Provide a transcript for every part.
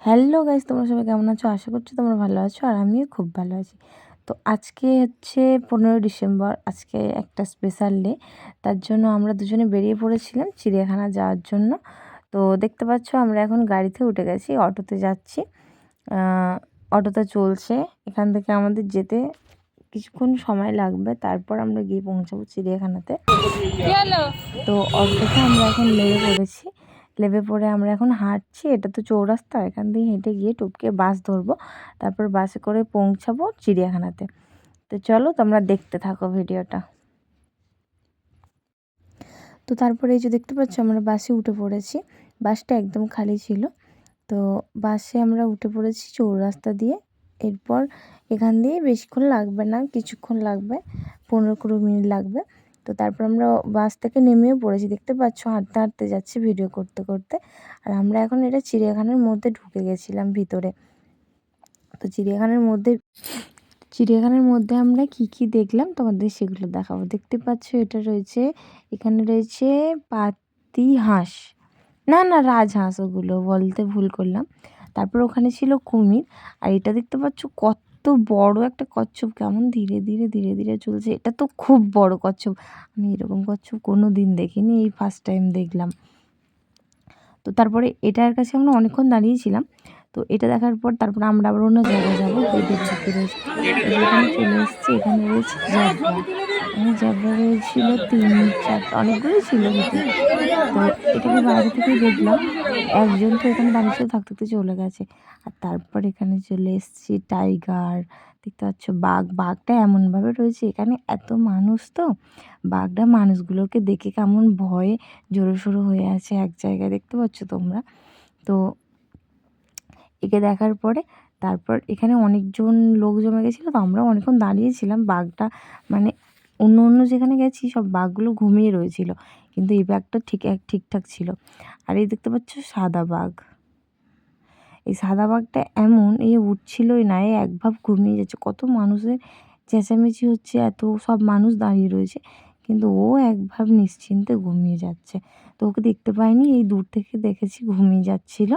Hello guys, তোমরা সবাই কেমন আছো? আশা করছি তোমরা ভালো আছো আর আমিও খুব ভালো আছি। তো আজকে হচ্ছে 15 ডিসেম্বর, আজকে একটা স্পেশাল ডে। তার জন্য আমরা দুজনে বেরিয়ে পড়েছিলাম চিড়িয়াখানা যাওয়ার জন্য। তো দেখতে পাচ্ছ আমরা এখন গাড়িতে উঠে গেছি, অটোতে যাচ্ছি। অটোটা চলছে, এখান থেকে আমাদের যেতে কিছুক্ষণ সময় লাগবে, তারপর আমরা গিয়ে পৌঁছাবো চিড়িয়াখানাতে। তো অটো থেকে আমরা এখন নেমে পড়েছি, নেমে পড়ে আমরা এখন হাঁটছি। এটা তো চৌরাস্তা, এখান দিয়ে হেঁটে গিয়ে টপকে বাস ধরবো, তারপর বাসে করে পৌঁছাবো চিড়িয়াখানাতে। তো চলো তোমরা দেখতে থাকো ভিডিওটা। তো তারপরে এই যে দেখতে পাচ্ছ আমরা বাসে উঠে পড়েছি, বাসটা একদম খালি ছিল। তো বাসে আমরা উঠে পড়েছি চৌরাস্তা দিয়ে। এরপর এখান দিয়ে বেশিক্ষণ লাগবে না, কিছুক্ষণ লাগবে, 15-20 মিনিট লাগবে। তো তারপর আমরা বাস থেকে নেমেও পড়েছি, দেখতে পাচ্ছ হাঁটতে হাঁটতে যাচ্ছি ভিডিও করতে করতে। আর আমরা এখন এটা চিড়িয়াখানার মধ্যে ঢুকে গেছিলাম ভিতরে। তো চিড়িয়াখানার মধ্যে আমরা কি কি দেখলাম তোমাদের সেগুলো দেখাবো। দেখতে পাচ্ছ এটা রয়েছে, এখানে রয়েছে পাতি হাঁস, না না রাজহাঁস, ওগুলো বলতে ভুল করলাম। তারপর ওখানে ছিল কুমির। আর এটা দেখতে পাচ্ছ কত বড় একটা কচ্ছপ, কেমন ধীরে ধীরে ধীরে ধীরে চলছে। এটা তো খুব বড় কচ্ছপ, আমি এরকম কচ্ছপ কোনো দিন দেখিনি, এই ফার্স্ট টাইম দেখলাম। তো তারপরে এটার কাছে আমরা অনেকক্ষণ দাঁড়িয়েছিলাম। তো এটা দেখার পর তারপর আমরা আবার অন্য জায়গায় যাবো, গেটের ঝুঁকি রয়েছে। এখানে চলে এসেছি, এখানে রয়েছে জ্যাবরা। এখানে জ্যাবরা রয়েছিল 3-4, অনেকগুলোই ছিল ভিতরে। তো এটাকে বাইরে থেকেই দেখলাম, একজন তো এখানে দাঁড়িয়ে ছিল, থাকতে থাকতে চলে গেছে। আর তারপর এখানে চলে এসেছি টাইগার, দেখতে পাচ্ছ বাঘ। বাঘটা এমনভাবে রয়েছে, এখানে এত মানুষ, তো বাঘটা মানুষগুলোকে দেখে কেমন ভয়ে জড়োসড়ো হয়ে আছে এক জায়গায়, দেখতে পাচ্ছ তোমরা। তো একে দেখার পরে তারপর এখানে অনেকজন লোক জমে গেছিলো, তো আমরাও অনেকক্ষণ দাঁড়িয়েছিলাম। বাঘটা মানে অন্য অন্য যেখানে গেছি সব বাঘগুলো ঘুমিয়ে রয়েছিল, কিন্তু এই বাঘটা ঠিকঠাক ছিল। আর এই দেখতে পাচ্ছ সাদা বাঘ, এই সাদা বাঘটা এমন উঠছিলই না, একভাব ঘুমিয়ে যাচ্ছে। কত মানুষের চেঁচামেচি হচ্ছে, এত সব মানুষ দাঁড়িয়ে রয়েছে, কিন্তু ও একভাব নিশ্চিন্তে ঘুমিয়ে যাচ্ছে। তো ওকে দেখতে পাইনি, এই দূর থেকে দেখেছি ঘুমিয়ে যাচ্ছিল।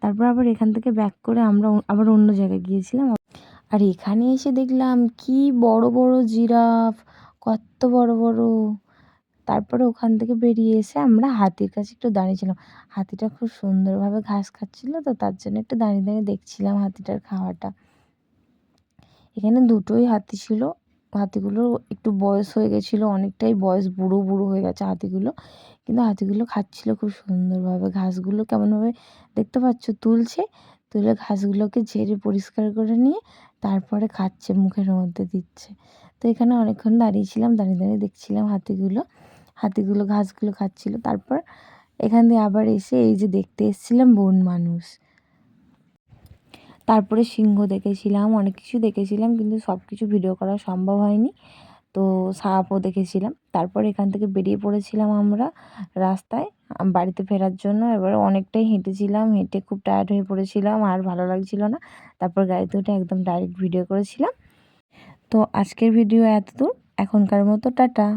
তারপর আবার এখান থেকে ব্যাক করে আমরা আবার অন্য জায়গায় গিয়েছিলাম। আর এখানে এসে দেখলাম কি বড় বড় জিরাফ, কত বড় বড়। তারপরে ওখান থেকে বেরিয়ে এসে আমরা হাতির কাছে একটু দাঁড়িয়েছিলাম। হাতিটা খুব সুন্দরভাবে ঘাস খাচ্ছিল, তো তার জন্য একটু দাঁড়িয়ে দাঁড়িয়ে দেখছিলাম হাতিটার খাওয়াটা। এখানে দুটোই হাতি ছিল, হাতিগুলো একটু বয়স হয়ে গেছিলো, অনেকটাই বয়স, বুড়ো বুড়ো হয়ে গেছে হাতিগুলো, কিন্তু হাতিগুলো খাচ্ছিল খুব সুন্দরভাবে ঘাসগুলো। কেমনভাবে দেখতে পাচ্ছ তুলছে, তুলে ঘাসগুলোকে ঝেড়ে পরিষ্কার করে নিয়ে তারপরে খাচ্ছে, মুখের মধ্যে দিচ্ছে। তো এখানে অনেকক্ষণ দাঁড়িয়েছিলাম, দাঁড়িয়ে দাঁড়িয়ে দেখছিলাম হাতিগুলো ঘাসগুলো খাচ্ছিল। তারপর এখান দিয়ে আবার এসে এই যে দেখতে এসেছিলাম বন মানুষ। তারপরে সিংহ দেখেছিলাম, অনেক কিছু দেখেছিলাম, কিন্তু সব কিছু ভিডিও করা সম্ভব হয়নি। তো সাপও দেখেছিলাম। তারপর এখান থেকে বেরিয়ে পড়েছিলাম আমরা রাস্তায় বাড়িতে ফেরার জন্য। এবারে অনেকটাই হেঁটেছিলাম, হেঁটে খুব টায়ার্ড হয়ে পড়েছিলাম, আর ভালো লাগছিল না। তারপর গাড়িতে উঠে একদম ডাইরেক্ট ভিডিও করেছিলাম। তো আজকের ভিডিও এতদূর, এখনকার মতো টাটা।